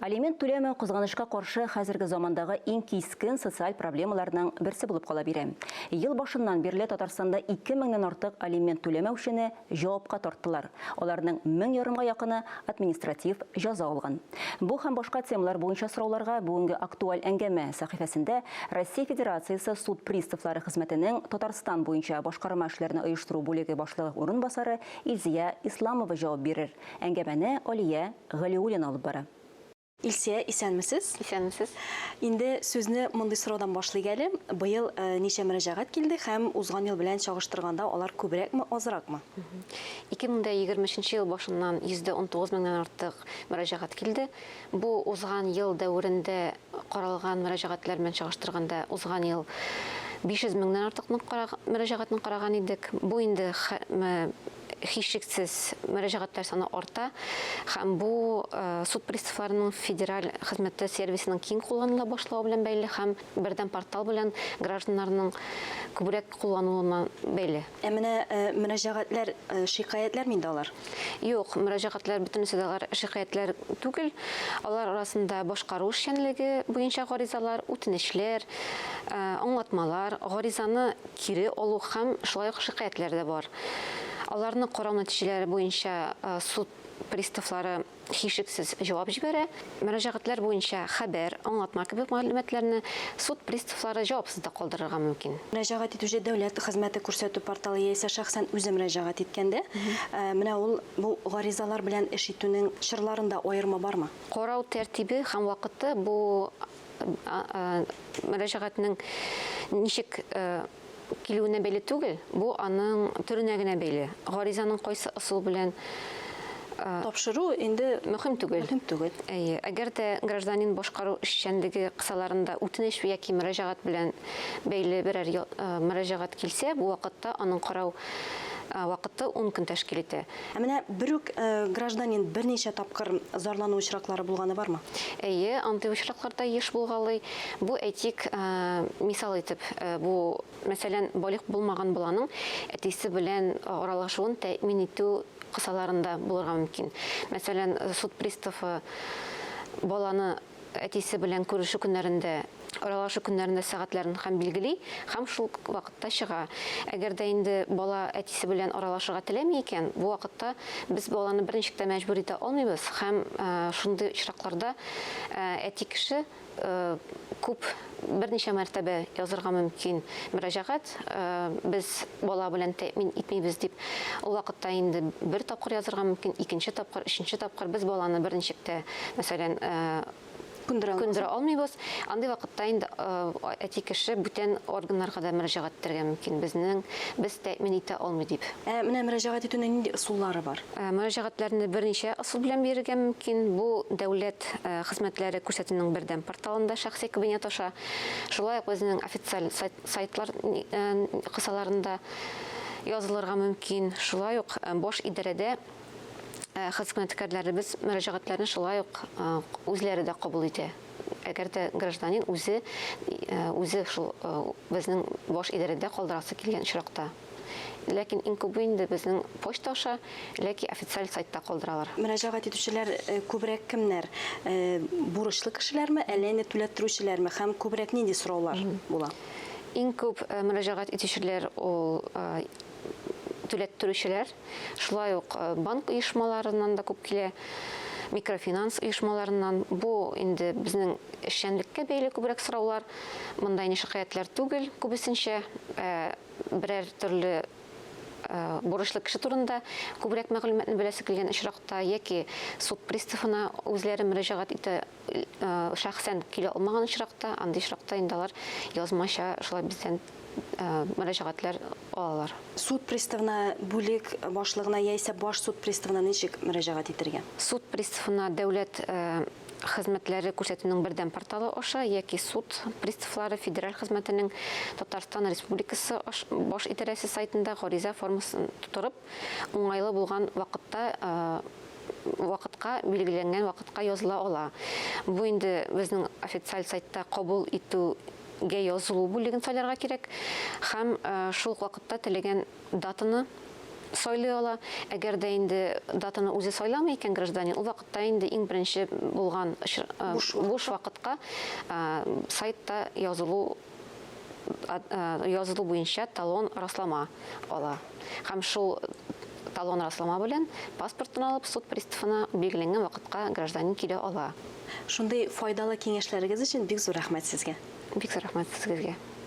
Алимент түлеме кызганычка каршы хәзерге замандагы иң кискен социаль проблемаларның берсе булып кала бирә. Ел башыннан бирле Татарстанда 2000-нән артык алимент түләмәүчене җавапка тарттылар. Аларның 1000 ярымга якыны административ җәза алган. Бу һәм башка темалар буенча сорауларга бүгенге актуаль әңгәмә сәхифәсендә Россия Федерациясе суд приставлары хезмәтенең Татарстан буенча башкарма эшләрне оештыру бүлеге башлыгы урынбасары Илзия Исламова җавап бирер. Әңгәмәне Алия Галиуллина алып бара. Илсия, исәнмесез? Исәнмесез. Инде сүзне мондый сораудан башлый әле. Быел ничә мөрәҗәгать килде һәм узган ел белән чагыштырганда алар күбрәкме, азракмы? 2023 ел башыннан 119 меңнән артык мөрәҗәгать килде. Бу узган ел дәверендә каралган мөрәҗәгатләр белән чагыштырганда узган ел 500 меңнән артык мөрәҗәгатьне караган идек. Бу инде һичшиксез мөрәҗәгатьләр саны арта һәм бу суд приставларының федераль хезмәте сервисының киң кулланыла башлауы белән бәйле һәм бердәм портал белән гражданнарның күбрәк куллануына бәйле. Менә мөрәҗәгатләр, шикаятьләр миндә алар? Юк, мөрәҗәгатләр бөтенесе дә шикаятьләр түгел. Алар арасында башкару эшчәнлеге буенча гаризалар, үтенечләр, аңлатмалар, гаризаны кире алу һәм шулай ук шикаятьләр дә бар. Аларны карау нәтиҗәләре буенча суд приставлары һичшиксез җавап җибәрә. Мөрәҗәгатләр буенча хәбәр, аңлатма кебек мәгълүматларны суд приставлары җавапсыз да калдырырга мөмкин. Мөрәҗәгать итүче дәүләт хезмәте күрсәтү порталы яисә шәхсән үзе мөрәҗәгать иткәндә, менә ул бу гаризалар белән эш итүнең чырларында аерма бармы? Карау тәртибе һәм вакыты бу мөрәҗәгатьнең ничек килүенә бәйле түгел, бу аның төренә генә бәйле. Гаризаның кайсы ысул белән Тапшыру инде мөһим түгел. Әгәр дә гражданин башкару эшчәнлеге кысаларында үтенеч яки мөрәҗәгать белән бәйле берәр мөрәҗәгать килсә, бу вакытта аның карау вакыты 10 көн тәшкил итә. Менә бер үк гражданин берничә тапкыр зарлану очраклары булганы бармы? Андый очракларда еш булгалый. Бу әйтик, мисал итеп, бу мәсәлән балык булмаган баланың әтисе белән аралашуын тәэмин итү кысаларында булырга мөмкин. Мәсәлән, суд приставы баланы әтисе белән күрешү көннәрендә, аралашу көннәрендә сәгатьләрен һәм билгели, һәм шул вакытта чыга. Әгәр дә инде бала әтисе белән аралашырга теләми икән, бу вакытта без баланы берничек тә мәҗбүр итә алмыйбыз һәм шундый очракларда әти кеше күп берничә мәртәбә язырга мөмкин мөрәҗәгать, без бала белән тәэмин итмибез дип, ул вакытта инде бер тапкыр язырга мөмкин, икенче тапкыр, өченче тапкыр без баланы берничек тә, мәсәлән, күндерә алмыйбыз. Андый вакытта инде әти кеше бүтән органнарга да мөрәҗәгать итәргә мөмкин, без тәэмин итә алмый дип. Менә мөрәҗәгать итүнең нинди ысуллары бар? Мөрәҗәгатләрне берничә ысул белән бирергә мөмкин. Бу дәүләт хезмәтләре күрсәтүнең бердәм порталында шәхси кабинет аша, шулай ук безнең официаль сайтлар кысаларында язылырга мөмкин. Шулай ук баш идарәдә хезмәткәрләребез мөрәҗәгатләрне шулай ук үзләре дә кабул итә. Әгәр дә гражданин үзе шул безнең баш идарәдә калдырасы килгән очракта. Ләкин иң күбе инде безнең почта аша, ләки официаль сайтта калдыралар. Мөрәҗәгать итүчеләр күбрәк кемнәр? Бурычлы кешеләрме, әллә инде түләттерүчеләрме һәм күбрәк нинди сораулар була? Иң күп мөрәҗәгать итүчеләр ул түләттерүчеләр, шулай ук банк оешмаларыннан да күп килә, микрофинанс оешмаларыннан. Бу инде безнең эшчәнлеккә бәйле күбрәк сораулар. Монда шикаятьләр түгел, күбесенчә берәр төрле бурычлы кеше турында күбрәк мәгълүматны беләсе килгән очракта яки суд приставына үзләре мөрәҗәгать итә шәхсән килә алмаган очракта, андый очракта инде алар язмача шулай бездән мөрәҗәгатләр алалар. Суд приставына бүлек башлыгына яисә баш суд приставына ничек мөрәҗәгать итәргә? Суд приставына дәүләт хезмәтләре күрсәтүнең бердәм порталы аша яки суд приставлары федераль хезмәтенең Татарстан Республикасы баш идарәсе сайтында гариза формасын тутырып, уңайлы булган вакытка билгеләнгән вакытка языла ала. Бу инде безнең официаль сайтта кабул итүгә язылу бүлеген сайларга кирәк һәм шул вакытта теләгән датаны сайлый ала. Әгәр дә инде датаны үзе сайламый икән гражданин, ул вакытта инде иң беренче булган буш вакытка сайтта язылу буенча талон раслама ала. Һәм шул талон раслама белән паспортын алып суд приставына билгеләнгән вакытка гражданин килә ала. Шундый файдалы киңәшләрегез өчен бик зур рәхмәт сезгә. Бик зур рәхмәт сезгә.